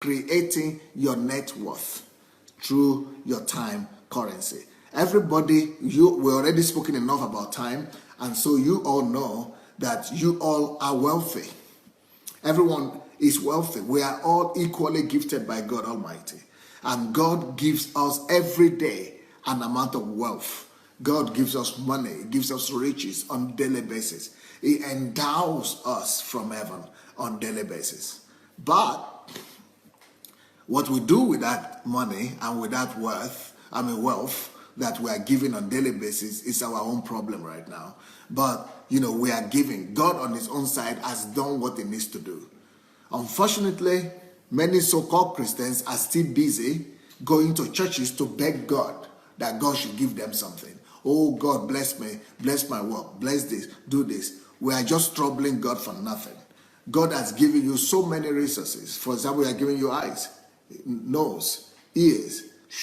creating your net worth through your time currency. Everybody, we already spoken enough about time, and so you all know that you all are wealthy. Everyone is wealthy. We are all equally gifted by God Almighty. And God gives us every day an amount of wealth. God gives us money, gives us riches on a daily basis. He endows us from heaven on a daily basis. But what we do with that money and with that wealth that we are giving on a daily basis is our own problem right now. But, we are giving. God on his own side has done what he needs to do. Unfortunately, many so-called Christians are still busy going to churches to beg God that God should give them something. Oh, God, bless me, bless my work, bless this, do this. We are just troubling God for nothing. God has given you so many resources. For example, we are giving you eyes, nose, ears,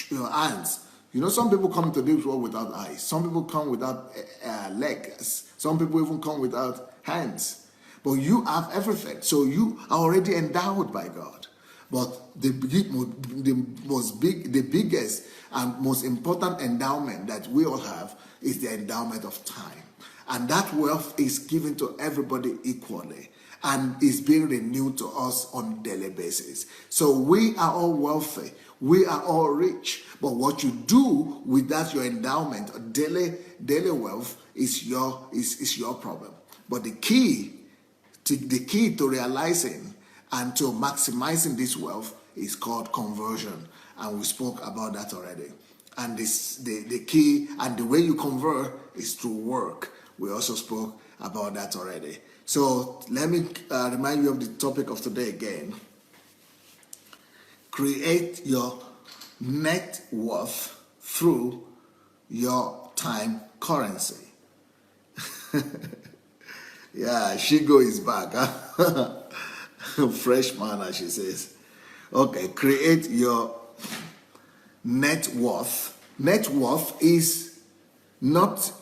your hands. Some people come to this world without eyes. Some people come without legs. Some people even come without hands. But you have everything. So you are already endowed by God. But the biggest and most important endowment that we all have is the endowment of time. And that wealth is given to everybody equally and is being renewed to us on a daily basis. So we are all wealthy. We are all rich. But what you do with that, your endowment, or daily wealth, is your problem. But the key to realizing and to maximizing this wealth is called conversion. And we spoke about that already. And the key and the way you convert is through work. We also spoke about that already. So let me remind you of the topic of today again. Create your net worth through your time currency. Yeah, Shigo is back. Huh? Freshman, as she says. Okay, create your net worth. Net worth is not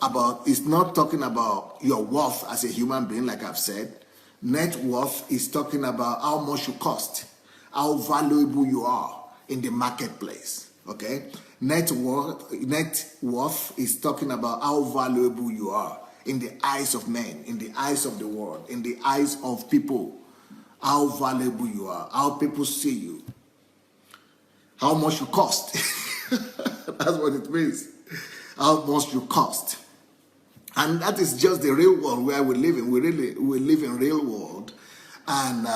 talking about your worth as a human being, like I've said. Net worth is talking about how much you cost, how valuable you are in the marketplace. Okay? Net worth is talking about how valuable you are in the eyes of men, in the eyes of the world, in the eyes of people. How valuable you are, how people see you, how much you cost. That's what it means. How much you cost. And that is just the real world where we live in. We live in real world, and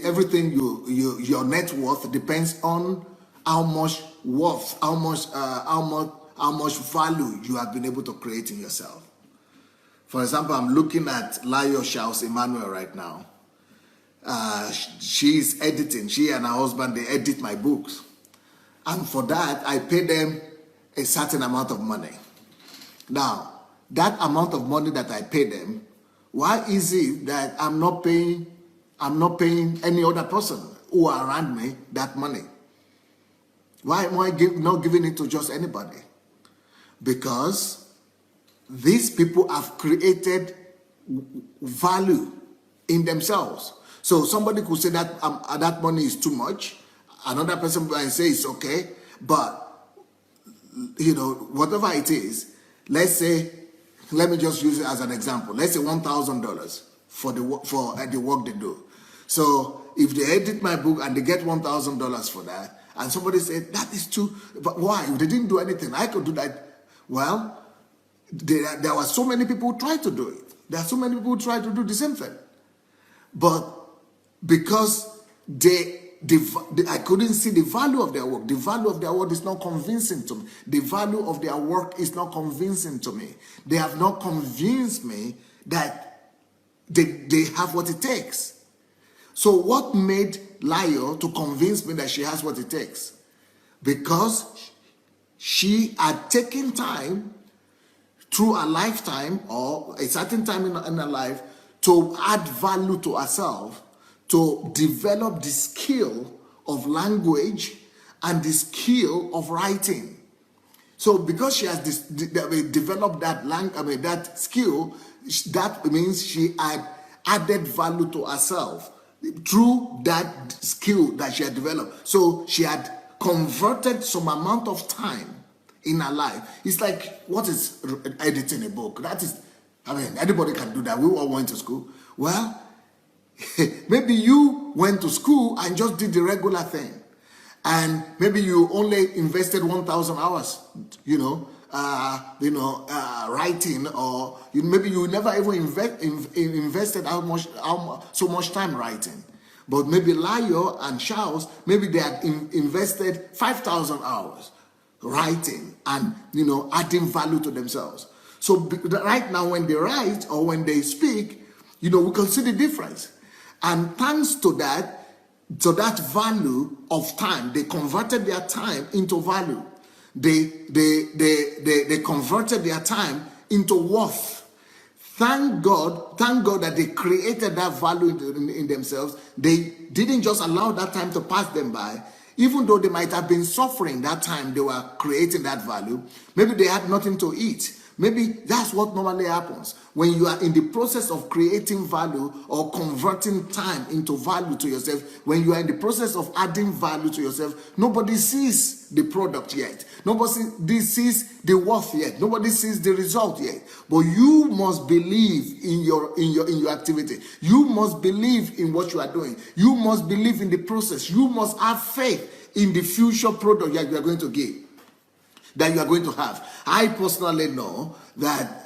everything your net worth depends on how much worth, how much value you have been able to create in yourself. For example, I'm looking at Layo Charles Emmanuel right now. She's editing. She and her husband, they edit my books. And for that, I pay them a certain amount of money. Now, that amount of money that I pay them, why is it that I'm not paying any other person who are around me that money? Why am I not giving it to just anybody? Because these people have created value in themselves. So somebody could say that that money is too much. Another person might say it's okay. But, whatever it is, let me just use it as an example. Let's say $1,000 for the work they do. So if they edit my book and they get $1,000 for that, and somebody said, that is too, but why? They didn't do anything. I could do that. Well, there were so many people who tried to do it. There are so many people who tried to do the same thing. But because I couldn't see the value of their work. The value of their work is not convincing to me. The value of their work is not convincing to me. They have not convinced me that they have what it takes. So what made Layo to convince me that she has what it takes? Because she had taken time through a lifetime or a certain time in her life to add value to herself, to develop the skill of language and the skill of writing. So because she has developed that skill, that means she had added value to herself through that skill that she had developed. So she had converted some amount of time in her life. It's like, what is editing a book? That is, I mean, anybody can do that. We all went to school. Well, maybe you went to school and just did the regular thing. And maybe you only invested 1,000 hours, writing, or maybe you never even invested so much time writing. But maybe Layo and Charles, maybe they had invested 5,000 hours writing and adding value to themselves. So right now, when they write or when they speak, we can see the difference. And thanks to that value of time, they converted their time into value. They converted their time into worth. Thank God that they created that value in themselves. They didn't just allow that time to pass them by. Even though they might have been suffering that time they were creating that value, maybe they had nothing to eat. Maybe that's what normally happens when you are in the process of creating value or converting time into value to yourself. When you are in the process of adding value to yourself, nobody sees the product yet. Nobody sees the worth yet. Nobody sees the result yet. But you must believe in your activity. You must believe in what you are doing. You must believe in the process. You must have faith in the future product that you are going to give, that you are going to have. I personally know that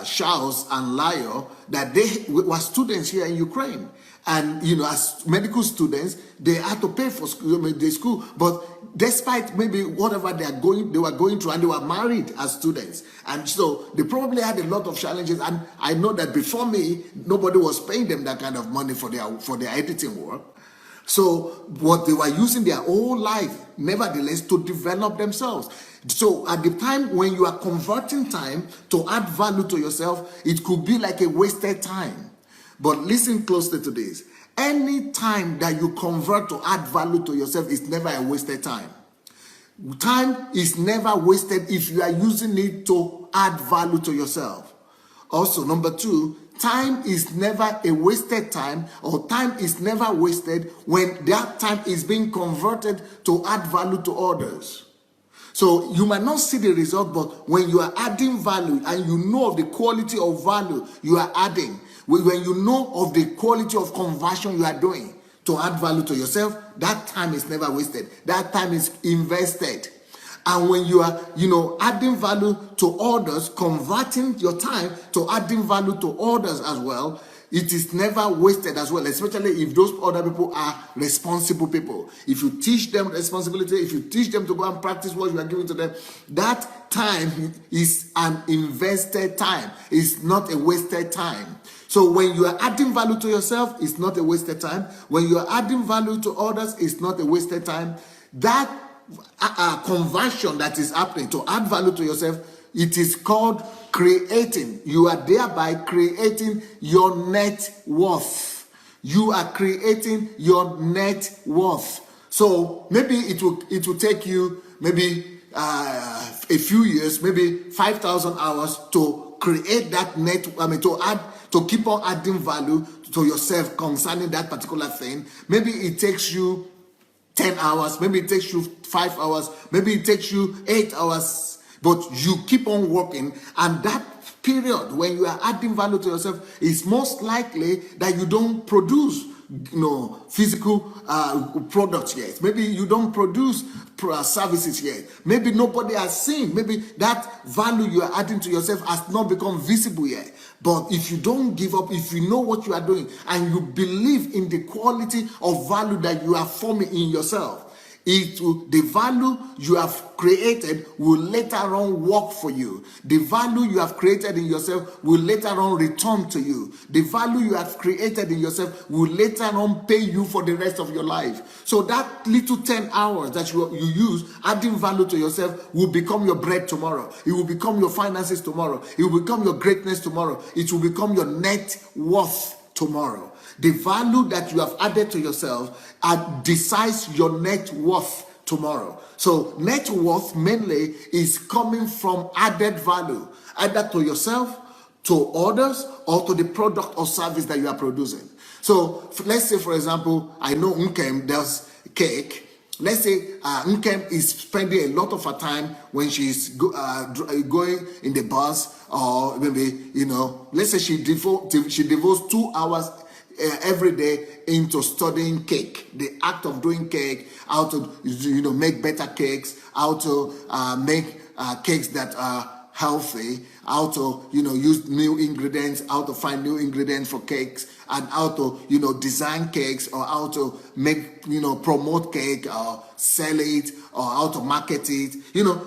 Charles and Layo, that they were students here in Ukraine. And, as medical students, they had to pay for school. But despite maybe whatever they were going through, and they were married as students. And so they probably had a lot of challenges. And I know that before me, nobody was paying them that kind of money for their editing work. So what they were using their whole life, nevertheless, to develop themselves. So at the time when you are converting time to add value to yourself, it could be like a wasted time. But listen closely to this. Any time that you convert to add value to yourself is never a wasted time. Time is never wasted if you are using it to add value to yourself. Also, number 2, time is never a wasted time, or time is never wasted when that time is being converted to add value to others. So you might not see the result, but when you are adding value and you know of the quality of value you are adding, when you know of the quality of conversion you are doing to add value to yourself, that time is never wasted. That time is invested. And when you are, adding value to others, converting your time to adding value to others as well, it is never wasted as well, especially if those other people are responsible people. If you teach them responsibility, if you teach them to go and practice what you are giving to them, that time is an invested time. It's not a wasted time. So when you are adding value to yourself, it's not a wasted time. When you are adding value to others, it's not a wasted time. That conversion that is happening to add value to yourself, it is called creating. You are thereby creating your net worth. You are creating your net worth. So maybe it will take you maybe a few years, maybe 5,000 hours to create that to keep on adding value to yourself concerning that particular thing. Maybe it takes you 10 hours, maybe it takes you 5 hours, maybe it takes you 8 hours, but you keep on working, and that period when you are adding value to yourself is most likely that you don't produce physical products yet. Maybe you don't produce services yet. Maybe nobody has seen. Maybe that value you are adding to yourself has not become visible yet. But if you don't give up, if you know what you are doing, and you believe in the quality of value that you are forming in yourself, the value you have created will later on work for you. The value you have created in yourself will later on return to you. The value you have created in yourself will later on pay you for the rest of your life. So that little 10 hours that you use adding value to yourself will become your bread tomorrow. It will become your finances tomorrow. It will become your greatness tomorrow. It will become your net worth tomorrow. The value that you have added to yourself decides your net worth tomorrow. So net worth mainly is coming from added value, either to yourself, to others, or to the product or service that you are producing. So let's say, for example, I know Nkem does cake. Let's say Nkem is spending a lot of her time when she's going in the bus, or maybe, let's say she devotes 2 hours every day into studying cake, the act of doing cake, how to make better cakes, how to make cakes that are healthy, how to use new ingredients, how to find new ingredients for cakes, and how to design cakes, or how to make promote cake or sell it, or how to market it.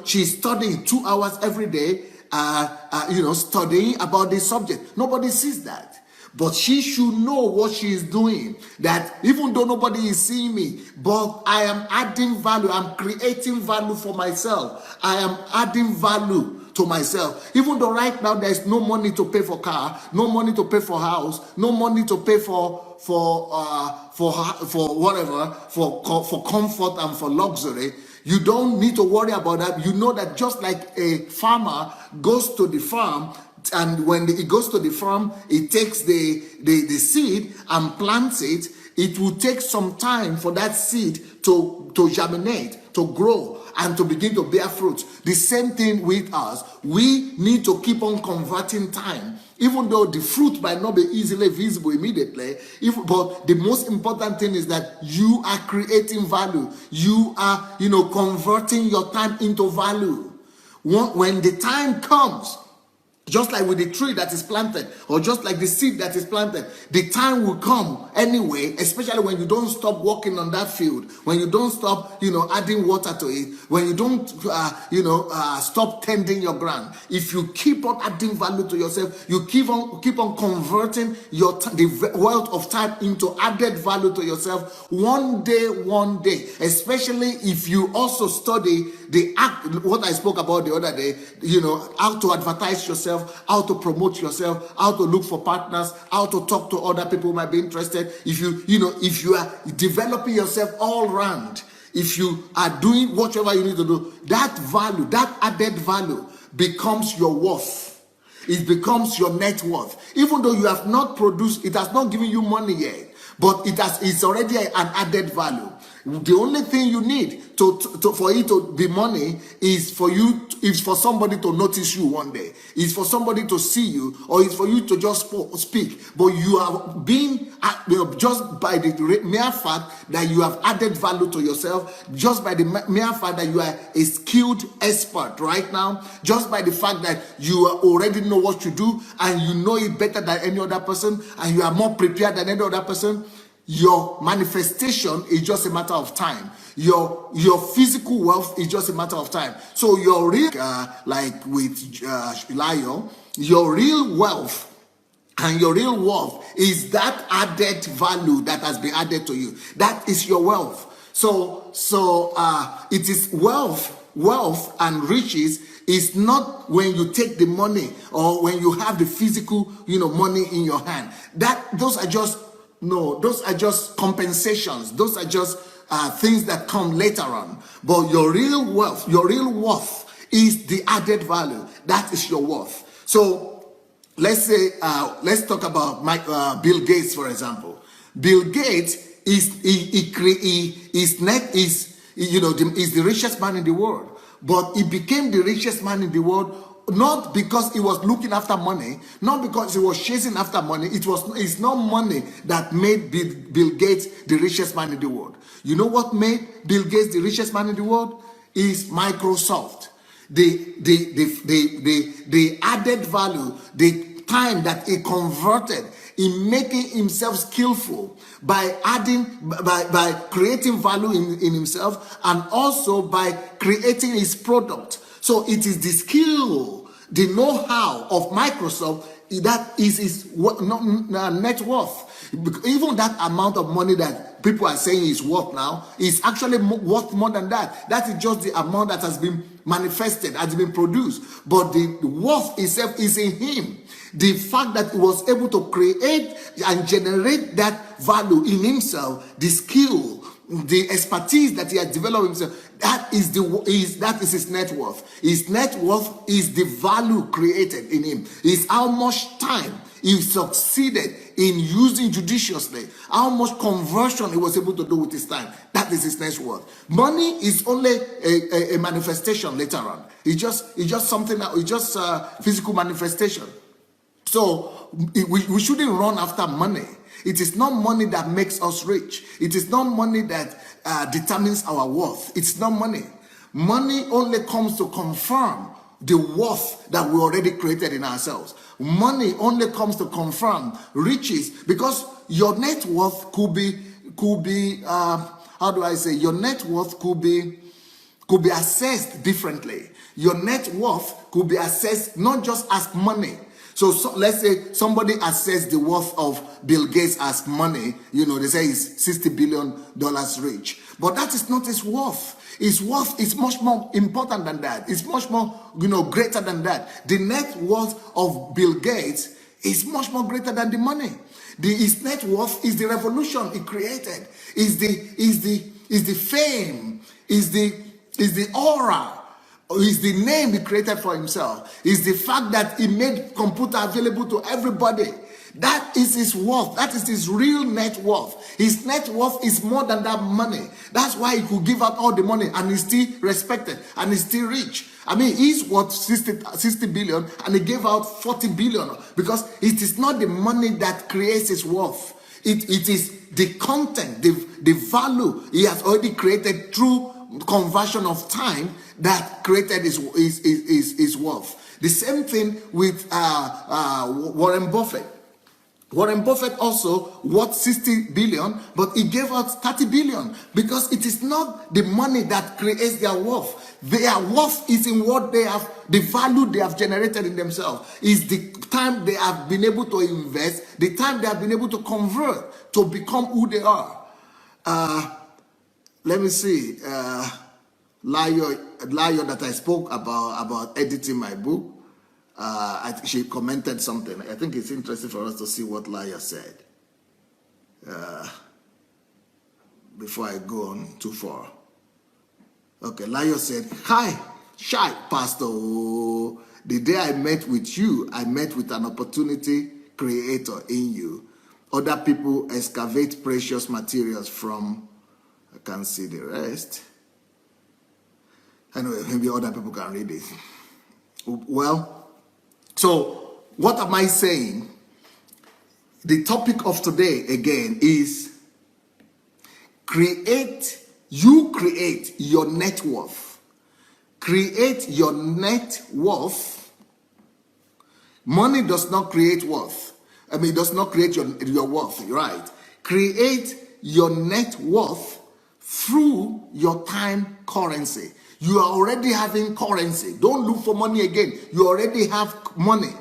She's studying 2 hours every day, studying about this subject. Nobody sees that. But she should know what she is doing. That even though nobody is seeing me, but I am adding value. I'm creating value for myself. I am adding value to myself. Even though right now there is no money to pay for car, no money to pay for house, no money to pay for whatever, for comfort and for luxury. You don't need to worry about that. You know that just like a farmer goes to the farm, and when it goes to the farm, it takes the seed and plants it. It will take some time for that seed to germinate, to grow, and to begin to bear fruit. The same thing with us. We need to keep on converting time. Even though the fruit might not be easily visible immediately, but the most important thing is that you are creating value. You are, converting your time into value. When the time comes, just like with the tree that is planted, or just like the seed that is planted, the time will come anyway, especially when you don't stop working on that field, when you don't stop, adding water to it, when you don't, stop tending your ground. If you keep on adding value to yourself, you keep on converting the wealth of time into added value to yourself. One day, especially if you also study what I spoke about the other day, how to advertise yourself, how to promote yourself, how to look for partners, how to talk to other people who might be interested. If you are developing yourself all round, if you are doing whatever you need to do, that value, that added value becomes your worth. It becomes your net worth. Even though you have not produced, it has not given you money yet, but it's already an added value. The only thing you need for it to be money is for somebody to notice you one day. Is for somebody to see you, or is for you to just speak. But you have been, just by the mere fact that you have added value to yourself, just by the mere fact that you are a skilled expert right now, just by the fact that you already know what you do, and you know it better than any other person, and you are more prepared than any other person. Your manifestation is just a matter of time. Your physical wealth is just a matter of time. So your real, like with Lion, your real wealth and your real worth is that added value that has been added to you. That is your wealth. So it is wealth and riches is not when you take the money or when you have the physical, money in your hand. Those are just compensations. Those are just things that come later on. But your real worth is the added value. That is your worth. So let's talk about Bill Gates, for example. Bill Gates is the richest man in the world. But he became the richest man in the world not because he was looking after money, not because he was chasing after money. It's not money that made Bill Gates the richest man in the world. You know what made Bill Gates the richest man in the world? Is Microsoft. The added value, the time that he converted in making himself skillful by creating value in himself, and also by creating his product. So it is the skill, the know-how of Microsoft that is his net worth. Even that amount of money that people are saying is worth now is actually worth more than that. That is just the amount that has been manifested, has been produced. But the worth itself is in him. The fact that he was able to create and generate that value in himself, the skill, the expertise that he has developed himself, that is his net worth. His net worth is the value created in him. Is how much time he succeeded in using judiciously, how much conversion he was able to do with his time. That is his net worth. Money is only a manifestation later on. It's just something that, it's just a physical manifestation. So we shouldn't run after money. It is not money that makes us rich. It is not money that determines our worth. It's not money. Money only comes to confirm the worth that we already created in ourselves. Money only comes to confirm riches, because your net worth could be how do I say, your net worth could be assessed differently. Your net worth could be assessed not just as money. So let's say somebody assessed the worth of Bill Gates as money. They say he's $60 billion rich. But that is not his worth. His worth is much more important than that. It's much more, greater than that. The net worth of Bill Gates is much more greater than the money. His net worth is the revolution he created, is the fame, is the aura, is the name he created for himself, is the fact that he made computer available to everybody. That is his worth. That is his real net worth. His net worth is more than that money. That's why he could give out all the money and he's still respected and he's still rich. I mean, he's worth 60 billion and he gave out 40 billion, because it is not the money that creates his worth. It is the content, the value he has already created through conversion of time that created his worth. The same thing with Warren Buffett. Warren Buffett also worth 60 billion, but he gave out 30 billion, because it is not the money that creates their worth. Their worth is in what they have, the value they have generated in themselves, is the time they have been able to invest, the time they have been able to convert to become who they are. Let me see. Layo that I spoke about editing my book. She commented something. I think it's interesting for us to see what Layo said before I go on too far. Okay, Layo said, "Hi, shy pastor. The day I met with you, I met with an opportunity creator in you. Other people excavate precious materials from." I can't see the rest. Anyway, maybe other people can read it. Well, so what am I saying? The topic of today again is create your net worth. Create your net worth. Money does not create worth. I mean, it does not create your worth, right? Create your net worth through your time currency. You are already having currency. Don't look for money again. You already have money.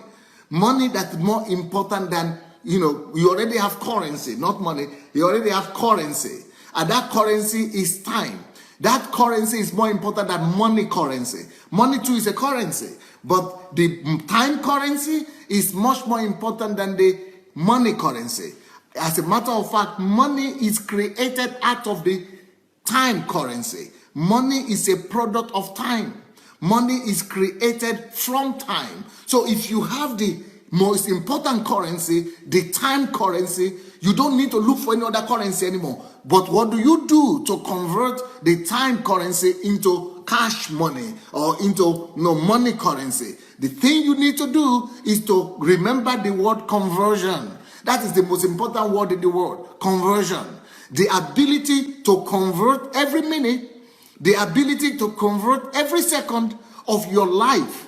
Money that's more important than, you already have currency, not money. You already have currency. And that currency is time. That currency is more important than money currency. Money too is a currency. But the time currency is much more important than the money currency. As a matter of fact, money is created out of the time currency. Money is a product of time. Money is created from time. So if you have the most important currency, the time currency, you don't need to look for any other currency anymore. But what do you do to convert the time currency into cash money or into money currency? The thing you need to do is to remember the word conversion. That is the most important word in the world, conversion. The ability to convert every minute, the ability to convert every second of your life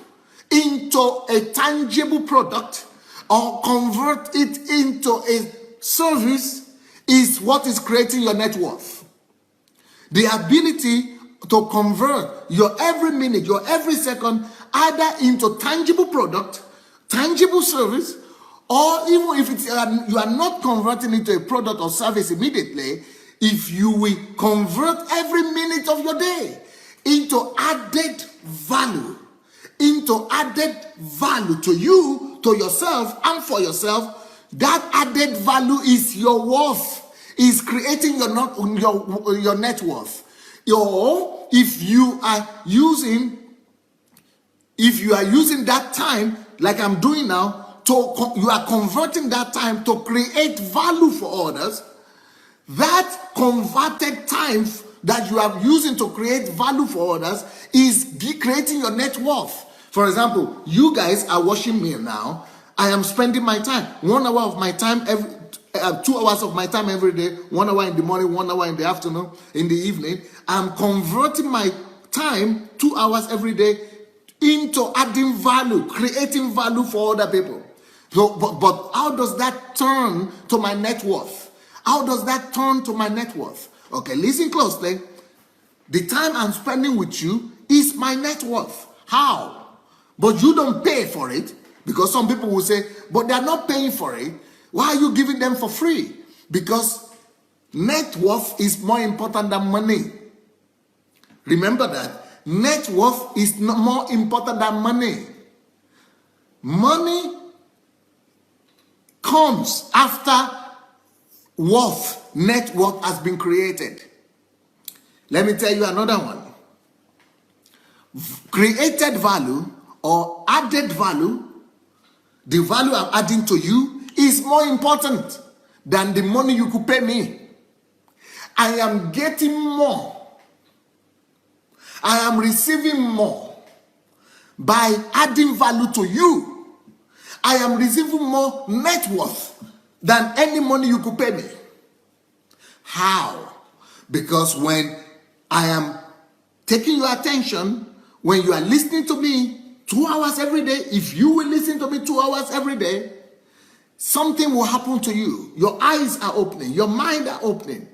into a tangible product or convert it into a service is what is creating your net worth. The ability to convert your every minute, your every second, either into tangible product, tangible service, or even if you are not converting into a product or service immediately, if you will convert every minute of your day into added value to you, to yourself, and for yourself, that added value is your worth, is creating your net worth. If you are using that time, like I'm doing now, you are converting that time to create value for others. That converted time that you are using to create value for others is creating your net worth. For example, you guys are watching me now. I am spending my time, 1 hour of my time 2 hours of my time every day, 1 hour in the morning, 1 hour in the afternoon, in the evening. I'm converting my time, 2 hours every day, into adding value, creating value for other people. So, but how does that turn to my net worth? How does that turn to my net worth? Okay, listen closely. The time I'm spending with you is my net worth. How? But you don't pay for it, because some people will say, but they're not paying for it. Why are you giving them for free? Because net worth is more important than money. Remember that. Net worth is more important than money. Money comes after worth, net worth has been created. Let me tell you another one. Created value or added value, the value I'm adding to you is more important than the money you could pay me. I am getting more. I am receiving more by adding value to you. I am receiving more net worth than any money you could pay me. How? Because when I am taking your attention, when you are listening to me 2 hours every day, if you will listen to me 2 hours every day, something will happen to you. Your eyes are opening, your mind are opening.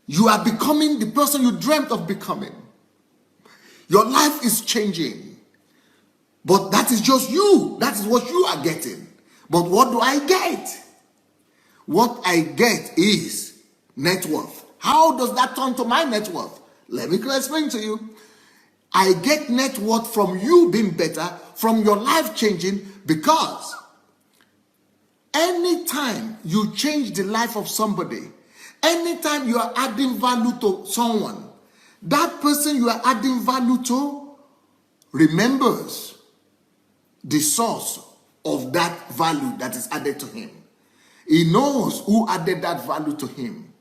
You are becoming the person you dreamt of becoming. Your life is changing. But that is just you. That is what you are getting. But what do I get? What I get is net worth. How does that turn to my net worth? Let me explain to you. I get net worth from you being better, from your life changing, because anytime you change the life of somebody, anytime you are adding value to someone, that person you are adding value to remembers the source of that value that is added to him. He knows who added that value to him.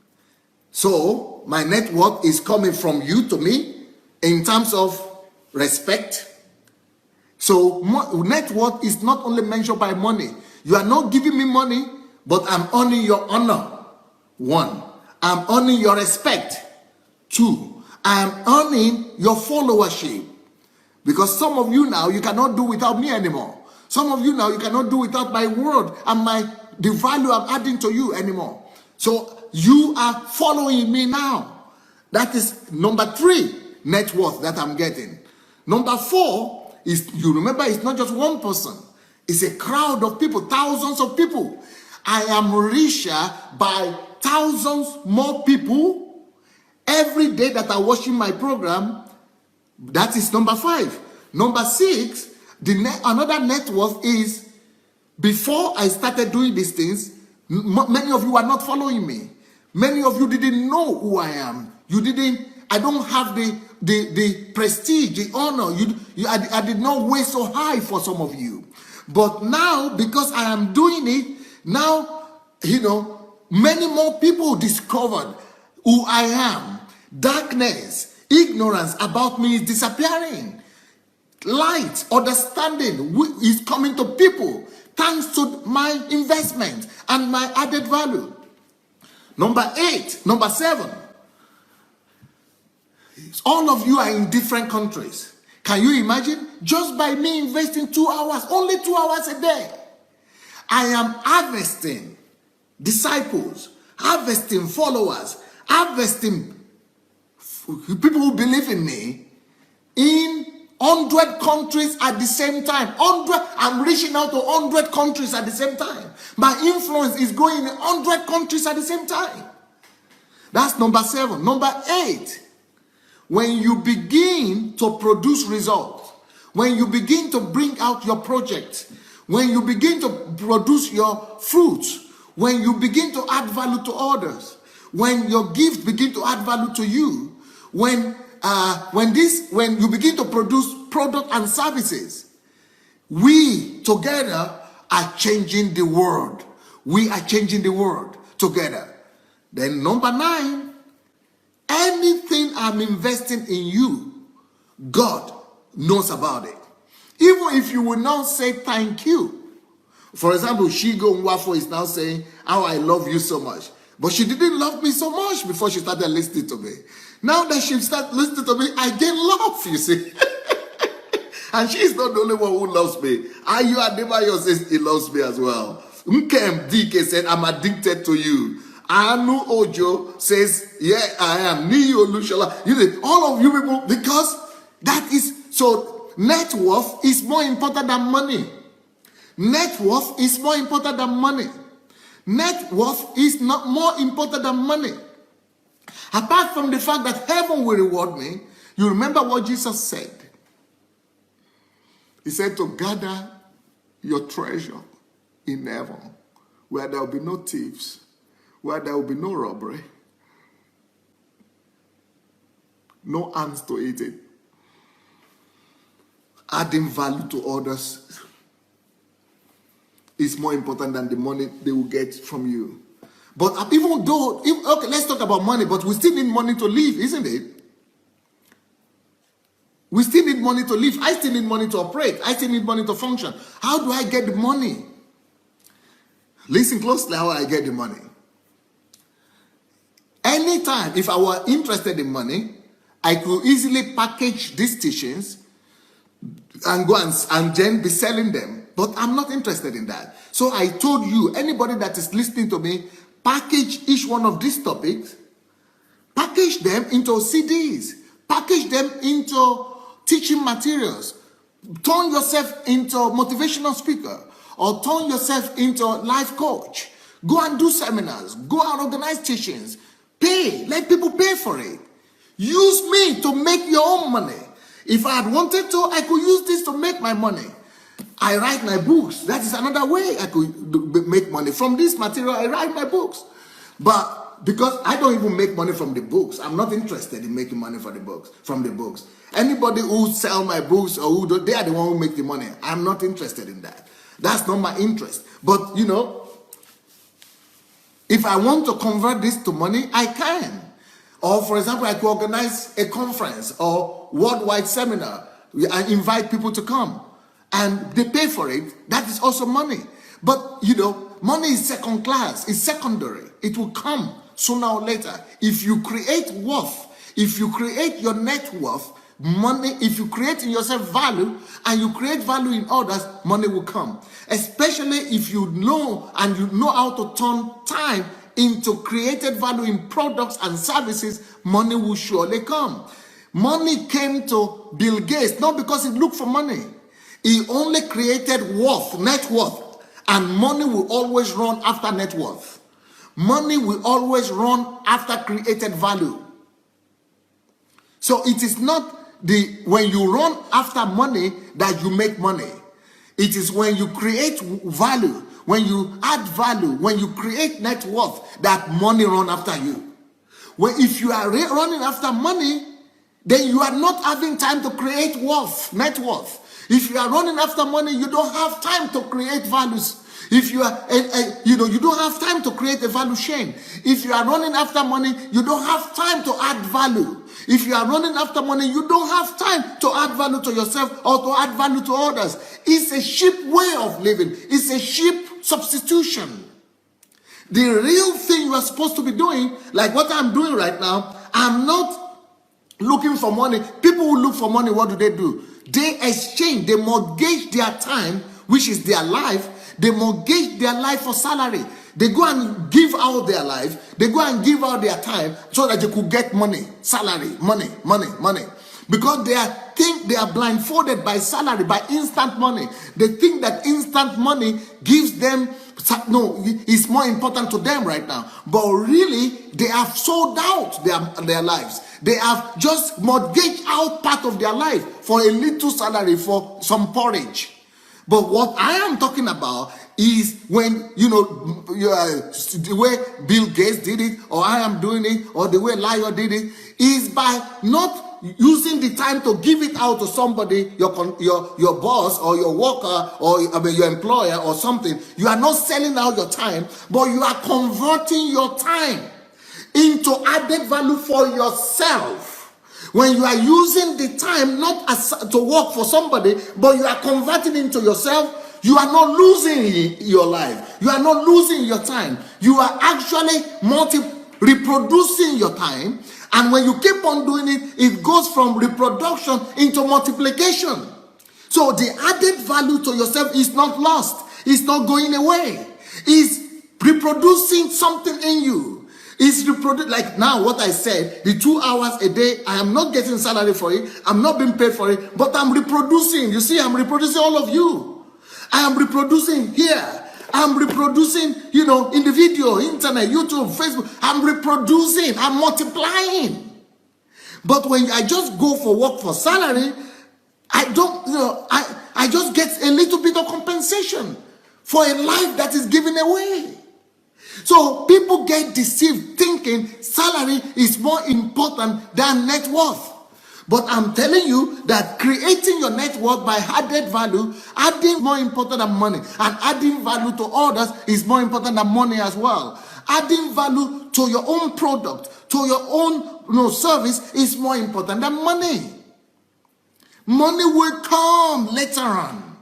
So my net worth is coming from you to me in terms of respect. So net worth is not only measured by money. You are not giving me money, but I'm earning your honor. 1. I'm earning your respect. 2. I'm earning your followership. Because some of you now, you cannot do without me anymore. Some of you now, you cannot do without my word and the value I'm adding to you anymore. So you are following me now. That is number 3 net worth that I'm getting. Number 4 is, you remember, it's not just one person. It's a crowd of people, thousands of people. I am richer by thousands more people every day that are watching my program. That is number 5. Number 6, another net worth is, before I started doing these things, many of you are not following me. Many of you didn't know who I am. I don't have the prestige, the honor. I did not weigh so high for some of you. But now, because I am doing it, now, many more people discovered who I am. Darkness, ignorance about me is disappearing. Light, understanding is coming to people thanks to my investment and my added value. Number 7. All of you are in different countries. Can you imagine? Just by me investing 2 hours, only 2 hours a day, I am harvesting disciples, harvesting followers, harvesting people who believe in me in 100 countries at the same time. I'm reaching out to 100 countries at the same time. My influence is going in 100 countries at the same time. That's number 7. Number 8, when you begin to produce results, when you begin to bring out your project, when you begin to produce your fruits, when you begin to add value to others, when your gifts begin to add value to you, when you begin to produce product and services, we together are changing the world. We are changing the world together. Then number 9, anything I'm investing in you, God knows about it. Even if you will not say thank you. For example, Shigo Nwafo is now saying, how I love you so much. But she didn't love me so much before she started listening to me. Now that she started listening to me, I get love, you see. And she's not the only one who loves me. Ayu Adebayo says he loves me as well. Nkem DK said, I'm addicted to you. Anu Ojo says, yeah, I am. Niyo Lushala. You know, all of you people, because that is, so net worth is more important than money. Net worth is more important than money. Net worth is not more important than money. Apart from the fact that heaven will reward me, you remember what Jesus said. He said to gather your treasure in heaven, where there will be no thieves, where there will be no robbery, no hands to eat it. Adding value to others is more important than the money they will get from you. But even though, okay, let's talk about money, but we still need money to live, isn't it? We still need money to live. I still need money to operate. I still need money to function. How do I get the money? Listen closely how I get the money. Anytime, if I were interested in money, I could easily package these teachings and go and then be selling them. But I'm not interested in that. So I told you, anybody that is listening to me, package each one of these topics, package them into CDs, package them into teaching materials, turn yourself into a motivational speaker, or turn yourself into a life coach. Go and do seminars, go and organize teachings, pay, let people pay for it. Use me to make your own money. If I had wanted to, I could use this to make my money. I write my books. That is another way I could make money. From this material, I write my books. But because I don't even make money from the books, I'm not interested in making money from the books. Anybody who sell my books or who do, they are the one who make the money. I'm not interested in that. That's not my interest. But, you know, if I want to convert this to money, I can. Or, for example, I could organize a conference or worldwide seminar. I invite people to come. And they pay for it. That is also money. But, you know, money is second class. It's secondary. It will come sooner or later. If you create worth, if you create your net worth, money, if you create in yourself value and you create value in others, money will come. Especially if you know and you know how to turn time into created value in products and services, money will surely come. Money came to Bill Gates not because he looked for money. He only created worth, net worth, and money will always run after net worth. Money will always run after created value. So it is not when you run after money that you make money. It is when you create value, when you add value, when you create net worth that money run after you. If you are running after money, then you are not having time to create worth, net worth. If you are running after money, you don't have time to create values. If you are, you don't have time to create a value chain. If you are running after money, you don't have time to add value. If you are running after money, you don't have time to add value to yourself or to add value to others. It's a cheap way of living. It's a cheap substitution. The real thing you are supposed to be doing, like what I'm doing right now, I'm not looking for money. People who look for money, what do? They exchange, they mortgage their time, which is their life. They mortgage their life for salary. They go and give out their life. They go and give out their time so that they could get money, salary, money. Because they are blindfolded by salary, by instant money. They think that instant money gives them, it's more important to them right now. But really, they have sold out their lives. They have just mortgaged out part of their life for a little salary, for some porridge. But what I am talking about is when, the way Bill Gates did it, or I am doing it, or the way Lyle did it, is by not using the time to give it out to somebody, your boss or your worker or your employer or something. You are not selling out your time, but you are converting your time into added value for yourself. When you are using the time not as to work for somebody, but you are converting into yourself, you are not losing your life. You are not losing your time. You are actually reproducing your time. And when you keep on doing it, it goes from reproduction into multiplication. So the added value to yourself is not lost. It's not going away. It's reproducing something in you. It's reproduced. Like now what I said, the 2 hours a day, I am not getting salary for it. I'm not being paid for it, but I'm reproducing. You see, I'm reproducing all of you. I am reproducing here. I'm reproducing, in the video, internet, YouTube, Facebook. I'm reproducing. I'm multiplying. But when I just go for work for salary, I don't, I just get a little bit of compensation for a life that is given away. So people get deceived thinking salary is more important than net worth. But I'm telling you that creating your net worth by added value, adding more important than money, and adding value to others is more important than money as well. Adding value to your own product, to your own service is more important than money. Money will come later on.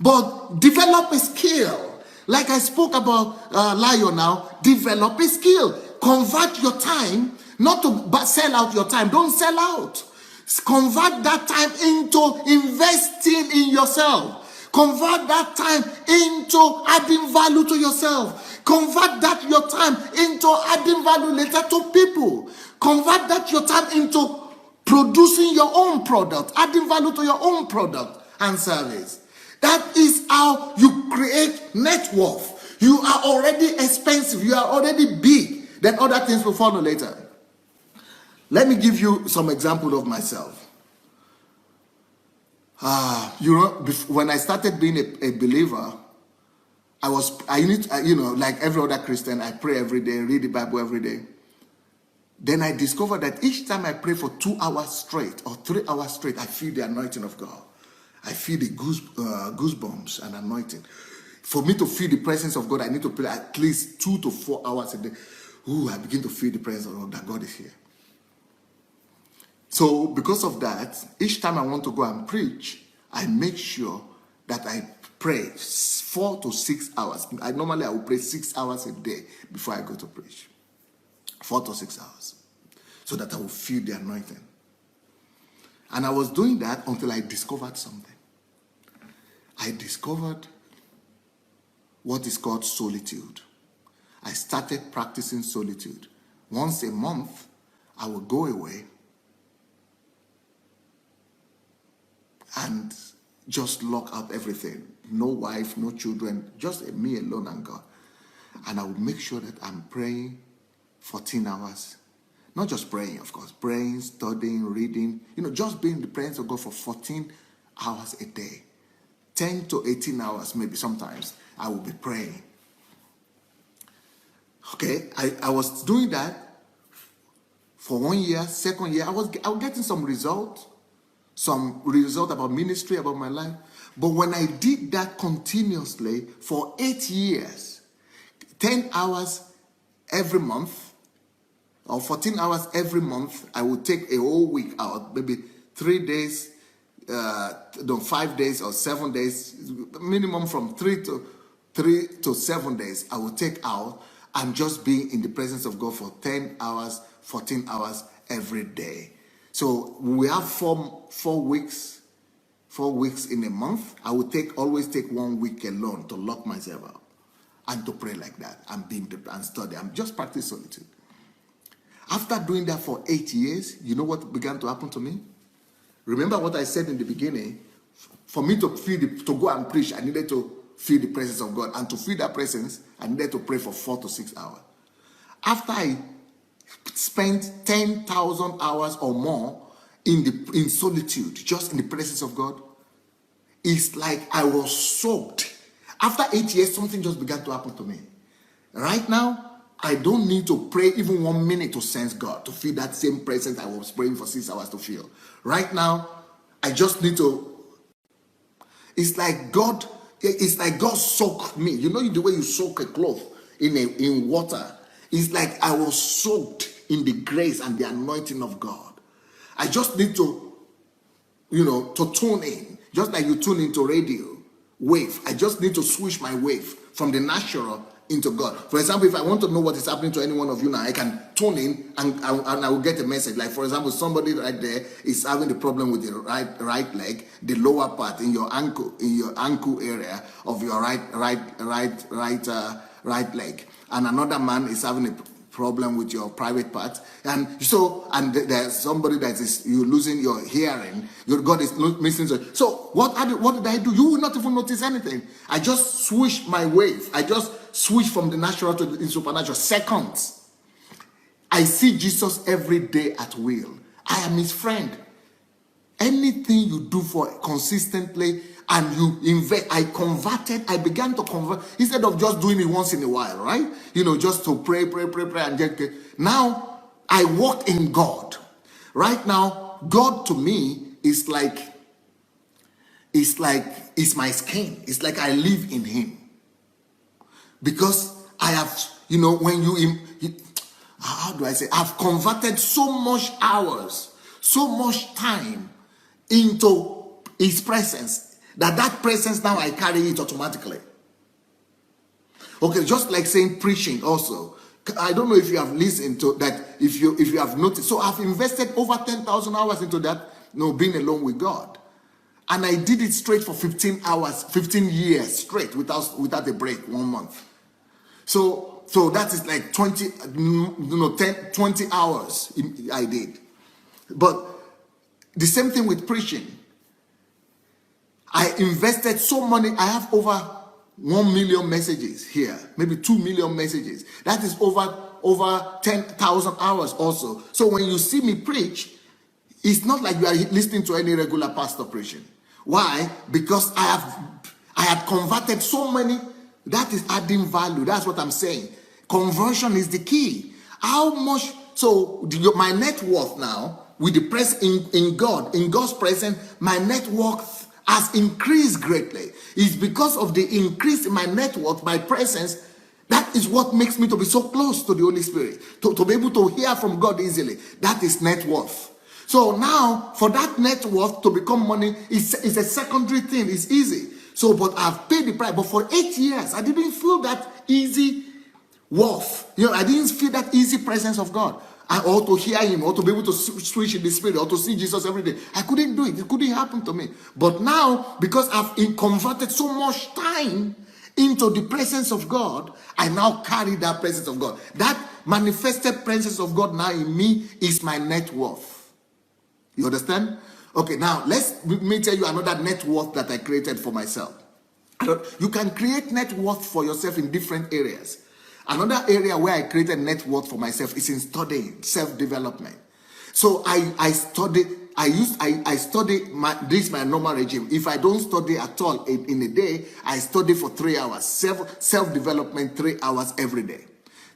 But develop a skill. Like I spoke about Lion now, develop a skill. Convert your time, not to sell out your time. Don't sell out. Convert that time into investing in yourself. Convert that time into adding value to yourself. Convert that your time into adding value later to people. Convert that your time into producing your own product, adding value to your own product and service. That is how you create net worth. You are already expensive. You are already big. Then other things will follow later. Let me give you some example of myself. When I started being a believer, like every other Christian, I pray every day, read the Bible every day. Then I discovered that each time I pray for 2 hours straight or 3 hours straight, I feel the anointing of God. I feel the goosebumps and anointing. For me to feel the presence of God, I need to pray at least 2 to 4 hours a day. I begin to feel the presence of God, that God is here. So because of that, each time I want to go and preach, I make sure that I pray 4 to 6 hours. I will pray 6 hours a day before I go to preach. 4 to 6 hours. So that I will feel the anointing. And I was doing that until I discovered something. I discovered what is called solitude. I started practicing solitude. Once a month, I would go away and just lock out everything. No wife, no children, just me alone and God. And I would make sure that I'm praying 14 hours. Not just praying, of course. Praying, studying, reading. Just being in the presence of God for 14 hours a day. 10 to 18 hours, maybe sometimes, I will be praying. Okay, I was doing that for 1 year, second year. I was getting some result about ministry, about my life. But when I did that continuously for 8 years, 10 hours every month, or 14 hours every month, I would take a whole week out, maybe 3 days, 5 days or 7 days, minimum from 3 to 7 days, I would take out and just be in the presence of God for 10 hours, 14 hours every day. So we have four weeks in a month. I would always take 1 week alone to lock myself out and to pray like that and study. I'm just practice solitude. After doing that for 8 years, you know what began to happen to me? Remember what I said in the beginning? For me to go and preach, I needed to feel the presence of God. And to feel that presence, I needed to pray for 4 to 6 hours. After I spent 10,000 hours or more in solitude, just in the presence of God, it's like I was soaked. After 8 years, something just began to happen to me. Right now, I don't need to pray even 1 minute to sense God, to feel that same presence I was praying for 6 hours to feel. Right now, I just need to. It's like God soaked me. You know the way you soak a cloth in water. It's like I was soaked in the grace and the anointing of God. I just need to, to tune in, just like you tune into radio wave. I just need to switch my wave from the natural into God. For example, if I want to know what is happening to any one of you now, I can tune in and I will get a message. Like, for example, somebody right there is having the problem with the right leg, the lower part in your ankle area of your right leg, and another man is having a problem with your private part, and there's somebody that is you losing your hearing, your God is missing. So what did I do? You will not even notice anything. I just switched my wave. I just switched from the natural to the supernatural. Seconds. I see Jesus every day at will. I am his friend. Anything you do for consistently and you invest, I began to convert instead of just doing it once in a while, right? Just to pray and get. Now I walk in God. Right now, God to me is like it's my skin. It's like I live in him. Because I have, when how do I say, I've converted so much hours, so much time into his presence, that presence now I carry it automatically. Okay, just like saying preaching also. I don't know if you have listened to that, if you have noticed. So I've invested over 10,000 hours into that, being alone with God. And I did it straight for 15 years straight without a break, 1 month. So that is like 20 hours I did. But the same thing with preaching. I invested so money. I have over 1 million messages here, maybe 2 million messages. That is over 10,000 hours also. So when you see me preach, it's not like you are listening to any regular pastor preaching. Why? Because I had converted so many. That is adding value. That's what I'm saying. Conversion is the key. How much? So my net worth now, with the presence in God, in God's presence, my net worth has increased greatly. It's because of the increase in my net worth, my presence. That is what makes me to be so close to the Holy Spirit, to be able to hear from God easily. That is net worth. So now, for that net worth to become money, it's a secondary thing. It's easy. So, but I've paid the price. But for 8 years, I didn't feel that easy worth. I didn't feel that easy presence of God. Or to hear him, or to be able to switch in the spirit, or to see Jesus every day. I couldn't do it. It couldn't happen to me. But now, because I've converted so much time into the presence of God, I now carry that presence of God. That manifested presence of God now in me is my net worth. You understand? Okay, now let me tell you another net worth that I created for myself. You can create net worth for yourself in different areas. Another area where I created net worth for myself is in studying, self-development. So I study my normal regime. If I don't study at all in a day, I study for 3 hours. Self-development, 3 hours every day.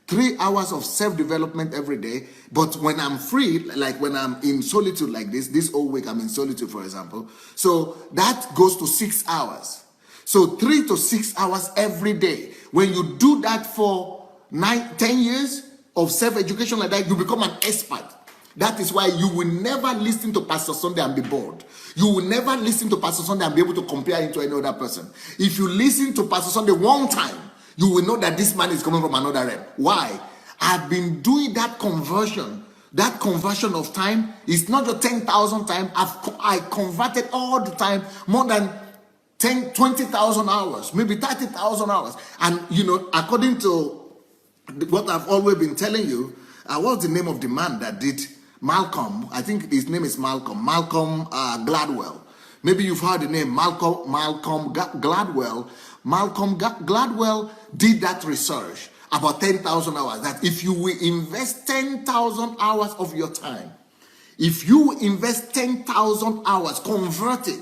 3 hours of self-development every day. But when I'm free, like when I'm in solitude like this whole week I'm in solitude, for example. So that goes to 6 hours. So 3 to 6 hours every day. When you do that for 10 years of self-education like that, you become an expert. That is why you will never listen to Pastor Sunday and be bored. You will never listen to Pastor Sunday and be able to compare him to any other person. If you listen to Pastor Sunday one time, you will know that this man is coming from another realm. Why? I've been doing that conversion. That conversion of time is not just 10,000 times. I converted all the time, more than 20,000 hours, maybe 30,000 hours. And, according to what I've always been telling you, what's the name of the man that did Malcolm? I think his name is Malcolm Gladwell. Maybe you've heard the name Malcolm Gladwell. Malcolm Gladwell did that research about 10,000 hours. That if you will invest 10,000 hours of your time, if you invest 10,000 hours, convert it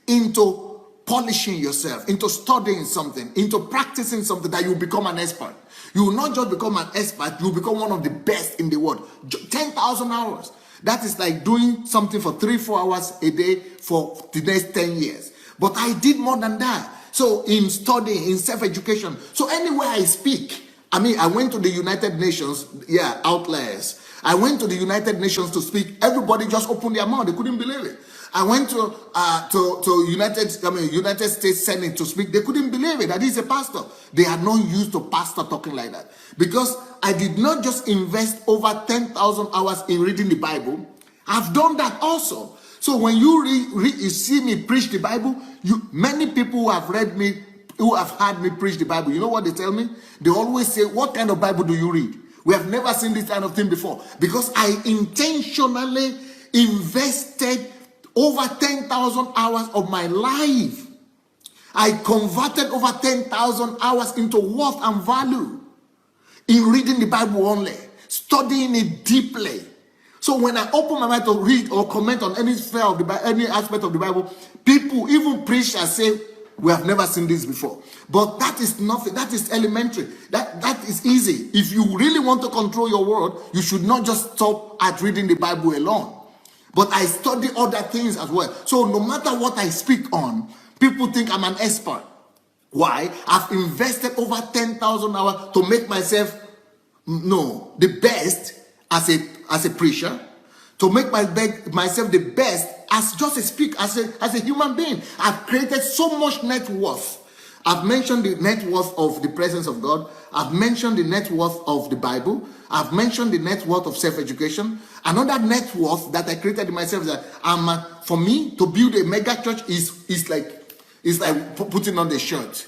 into polishing yourself, into studying something, into practicing something, that you become an expert. You will not just become an expert, you will become one of the best in the world. 10,000 hours. That is like doing something for 3-4 hours a day for the next 10 years. But I did more than that. So in studying, in self-education, so anywhere I speak, I went to the United Nations, outliers. I went to the United Nations to speak. Everybody just opened their mouth. They couldn't believe it. I went to United States Senate to speak. They couldn't believe it that he's a pastor. They are not used to pastor talking like that. Because I did not just invest over 10,000 hours in reading the Bible. I've done that also. So when you see me preach the Bible, many people who have read me, who have heard me preach the Bible, you know what they tell me? They always say, what kind of Bible do you read? We have never seen this kind of thing before. Because I intentionally invested over 10,000 hours of my life. I converted over 10,000 hours into worth and value in reading the Bible only, studying it deeply. So when I open my mouth to read or comment on any sphere of the Bible, any aspect of the Bible, people, even preachers, say, we have never seen this before. But that is nothing. That is elementary. That is easy. If you really want to control your world, you should not just stop at reading the Bible alone. But I study other things as well. So no matter what I speak on, people think I'm an expert. Why? I've invested over 10,000 hours to make myself the best as a preacher, to make myself the best as just a speaker, as a human being. I've created so much net worth. I've mentioned the net worth of the presence of God. I've mentioned the net worth of the Bible. I've mentioned the net worth of self-education. Another net worth that I created in myself is that for me to build a mega church is like putting on the shirt.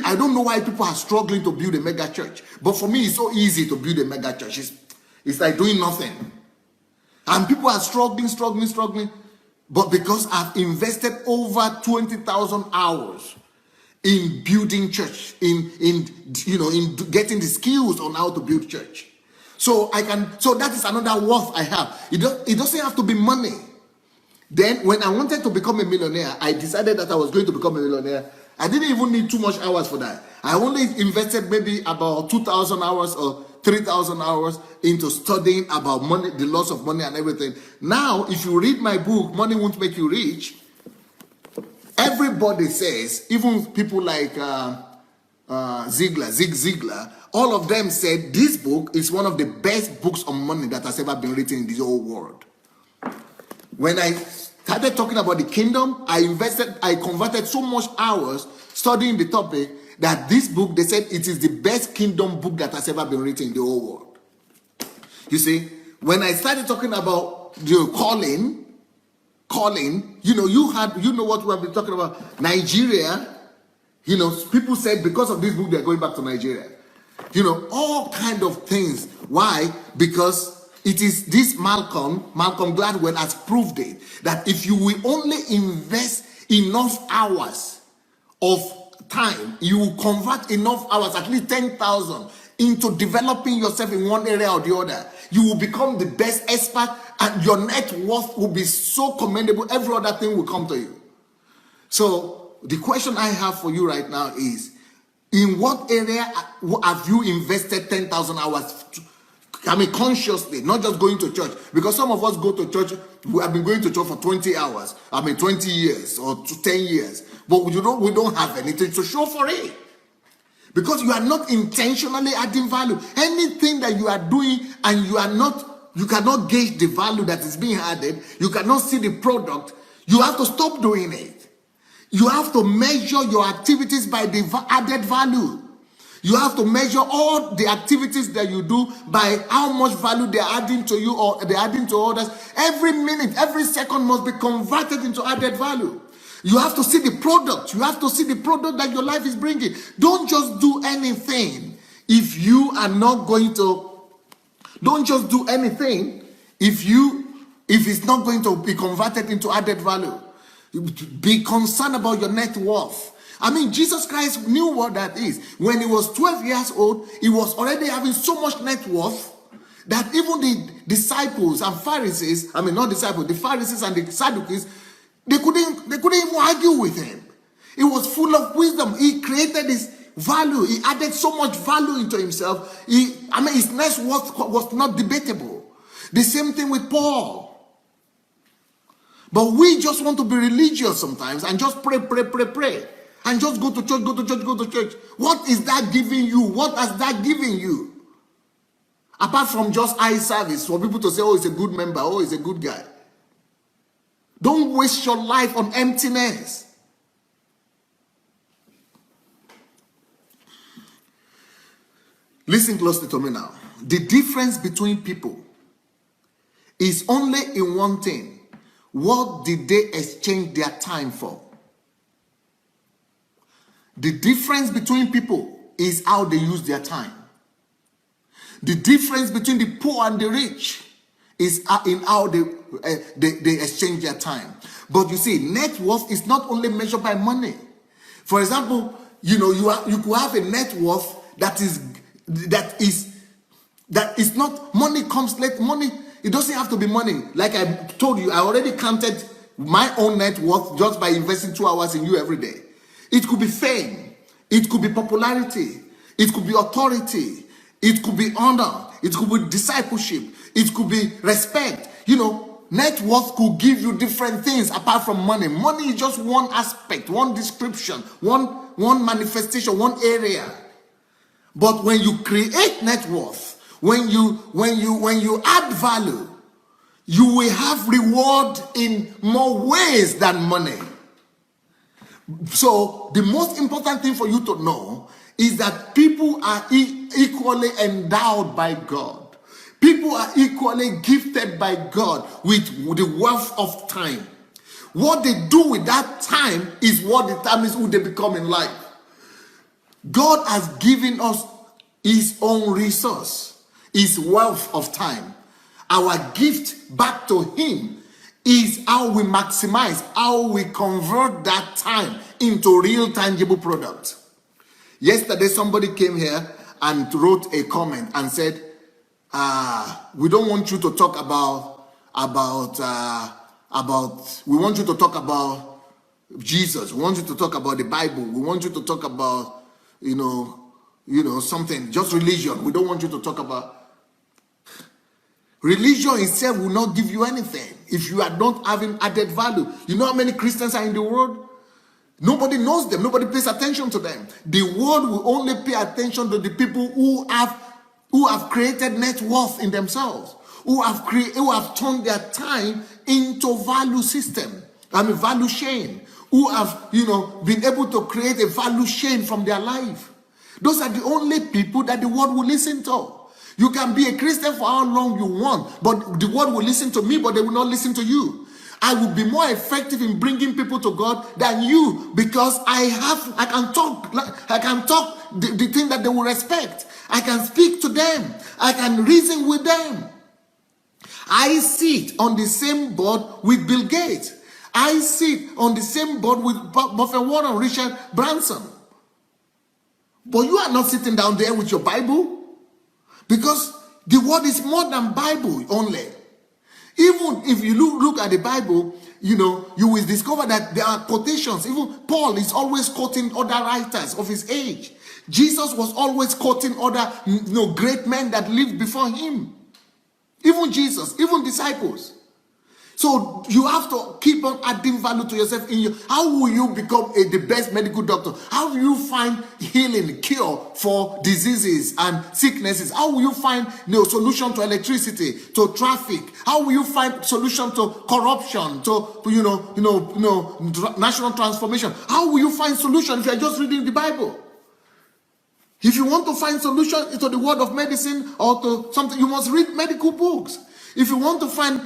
I don't know why people are struggling to build a mega church, but for me it's so easy to build a mega church. It's like doing nothing. And people are struggling. But because I've invested over 20,000 hours in building church, in getting the skills on how to build church. So that is another worth I have. It doesn't have to be money. Then when I wanted to become a millionaire, I decided that I was going to become a millionaire. I didn't even need too much hours for that. I only invested maybe about 2,000 hours or 3,000 hours into studying about money, the loss of money and everything. Now, if you read my book, Money Won't Make You Rich, everybody says, even people like Zig Ziglar, all of them said this book is one of the best books on money that has ever been written in the whole world. When I started talking about the kingdom, I converted so much hours studying the topic that this book, they said it is the best kingdom book that has ever been written in the whole world. You see, when I started talking about calling, you know what we have been talking about, Nigeria, people said because of this book, they're going back to Nigeria. All kind of things. Why? Because it is this Malcolm Gladwell has proved it, that if you will only invest enough hours of time, you will convert enough hours, at least 10,000, into developing yourself in one area or the other. You will become the best expert and your net worth will be so commendable. Every other thing will come to you. So the question I have for you right now is, in what area have you invested 10,000 hours? Consciously, not just going to church. Because some of us go to church, we have been going to church for 20 hours, 20 years or 10 years. But we don't have anything to show for it. Because you are not intentionally adding value. Anything that you are doing and you cannot gauge the value that is being added, you cannot see the product, you have to stop doing it. You have to measure your activities by the added value. You have to measure all the activities that you do by how much value they're adding to you or they're adding to others. Every minute, every second must be converted into added value. You have to see the product. You have to see the product that your life is bringing. Don't just do anything if you are not going to. Don't just do anything if it's not going to be converted into added value. Be concerned about your net worth. Jesus Christ knew what that is. When he was 12 years old, he was already having so much net worth that even the disciples and Pharisees, the Pharisees and the Sadducees, they couldn't even argue with him. He was full of wisdom. He created his value. He added so much value into himself. His net worth was not debatable. The same thing with Paul. But we just want to be religious sometimes and just pray. And just go to church. What is that giving you? What has that given you? Apart from just eye service for people to say, oh, he's a good member. Oh, he's a good guy. Don't waste your life on emptiness. Listen closely to me now. The difference between people is only in one thing. What did they exchange their time for? The difference between people is how they use their time. The difference between the poor and the rich is in how they exchange their time. But you see, net worth is not only measured by money. For example, you could have a net worth that is not, money comes late. Money, it doesn't have to be money. Like I told you, I already counted my own net worth just by investing 2 hours in you every day. It could be fame. It could be popularity. It could be authority. It could be honor. It could be discipleship. It could be respect. Net worth could give you different things apart from money. Money is just one aspect, one description, one manifestation, one area. But when you create net worth, when you add value, you will have reward in more ways than money. So the most important thing for you to know is that people are equally endowed by God. People are equally gifted by God with the wealth of time. What they do with that time is what determines who they become in life. God has given us his own resource, his wealth of time. Our gift back to him is how we maximize, how we convert that time into real tangible product. Yesterday, somebody came here and wrote a comment and said, we don't want you to talk we want you to talk about Jesus. We want you to talk about the Bible. We want you to talk about, something, just religion. We don't want you to talk about. Religion itself will not give you anything if you are not having added value. You know how many Christians are in the world? Nobody knows them. Nobody pays attention to them. The world will only pay attention to the people who have created net worth in themselves, who have turned their time into value system. Value chain. Who have been able to create a value chain from their life. Those are the only people that the world will listen to. You can be a Christian for how long you want, but the world will listen to me, but they will not listen to you. I will be more effective in bringing people to God than you, because I can talk the thing that they will respect. I can speak to them. I can reason with them. I sit on the same board with Bill Gates. I sit on the same board with Buffett Warren, Richard Branson. But you are not sitting down there with your Bible, because the word is more than Bible only. Even if you look at the Bible, you will discover that there are quotations. Even Paul is always quoting other writers of his age. Jesus was always quoting other great men that lived before him. Even Jesus, even disciples. So you have to keep on adding value to yourself. How will you become the best medical doctor? How will you find healing, cure for diseases and sicknesses? How will you find solution to electricity, to traffic? How will you find solution to corruption, to national transformation? How will you find solution if you are just reading the Bible? If you want to find solution to the world of medicine or to something, you must read medical books. If you want to find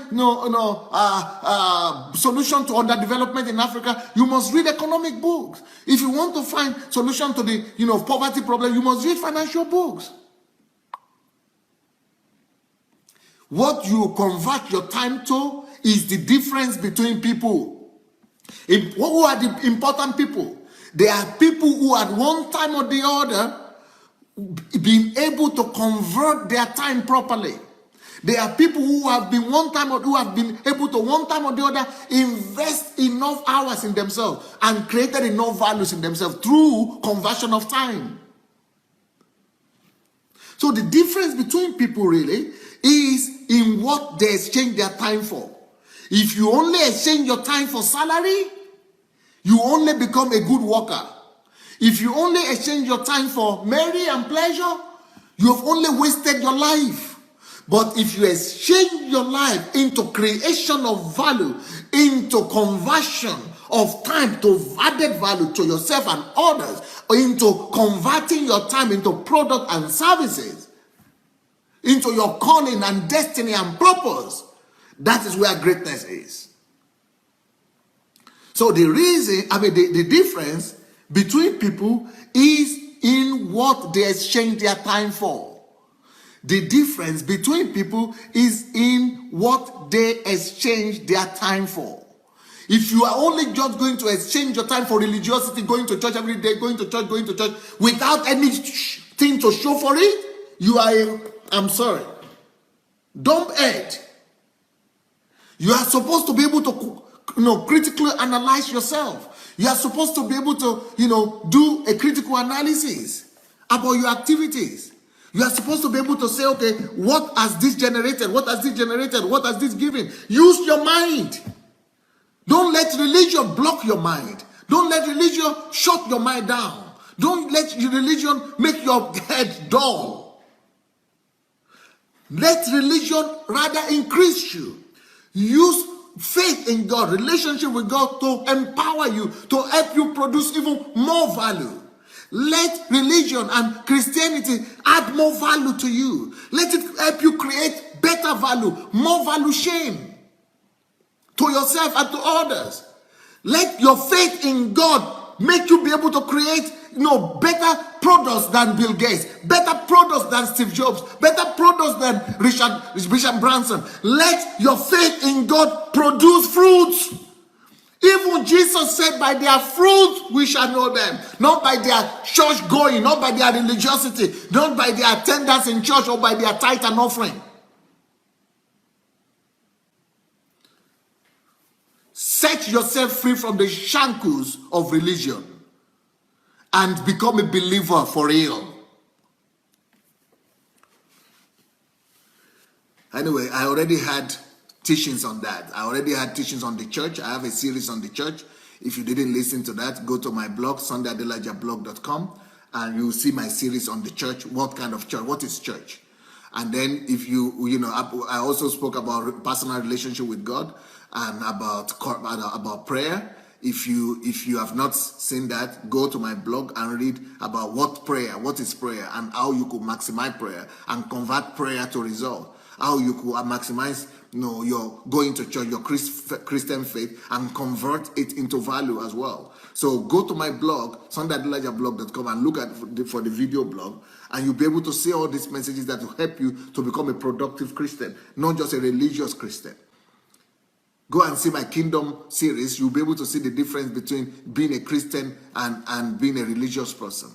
solution to underdevelopment in Africa, you must read economic books. If you want to find solution to the poverty problem, you must read financial books. What you convert your time to is the difference between people. Who are the important people? They are people who at one time or the other been able to convert their time properly. There are people who have been able to one time or the other invest enough hours in themselves and created enough values in themselves through conversion of time. So the difference between people really is in what they exchange their time for. If you only exchange your time for salary, you only become a good worker. If you only exchange your time for merry and pleasure, you have only wasted your life. But if you exchange your life into creation of value, into conversion of time to added value to yourself and others, or into converting your time into product and services, into your calling and destiny and purpose, that is where greatness is. So the difference between people is in what they exchange their time for. The difference between people is in what they exchange their time for. If you are only just going to exchange your time for religiosity, going to church every day, going to church, without anything to show for it, you are I'm sorry, dumb head. You are supposed to be able to, critically analyze yourself. You are supposed to be able to, do a critical analysis about your activities. You are supposed to be able to say, okay, what has this generated? What has this generated? What has this given? Use your mind. Don't let religion block your mind. Don't let religion shut your mind down. Don't let religion make your head dull. Let religion rather increase you. Use faith in God, relationship with God to empower you, to help you produce even more value. Let religion and Christianity add more value to you. Let it help you create better value, more value chain to yourself and to others. Let your faith in God make you be able to create better products than Bill Gates, better products than Steve Jobs, better products than Richard Branson. Let your faith in God produce fruits. Even Jesus said, by their fruits we shall know them. Not by their church going, not by their religiosity, not by their attendance in church or by their tithe and offering. Set yourself free from the shackles of religion and become a believer for real. Anyway, I already had teachings on that. I already had teachings on the church. I have a series on the church. If you didn't listen to that, go to my blog, SundayAdelajablog.com, and you'll see my series on the church. What kind of church? What is church? And then if I also spoke about personal relationship with God and about prayer. If you have not seen that, go to my blog and read about what is prayer, and how you could maximize prayer and convert prayer to result. How you could maximize your going to church, your Christian faith, and convert it into value as well. So go to my blog, SundayAdelajablog.com, and look for the video blog, and you'll be able to see all these messages that will help you to become a productive Christian, not just a religious Christian. Go and see my Kingdom series. You'll be able to see the difference between being a Christian and being a religious person.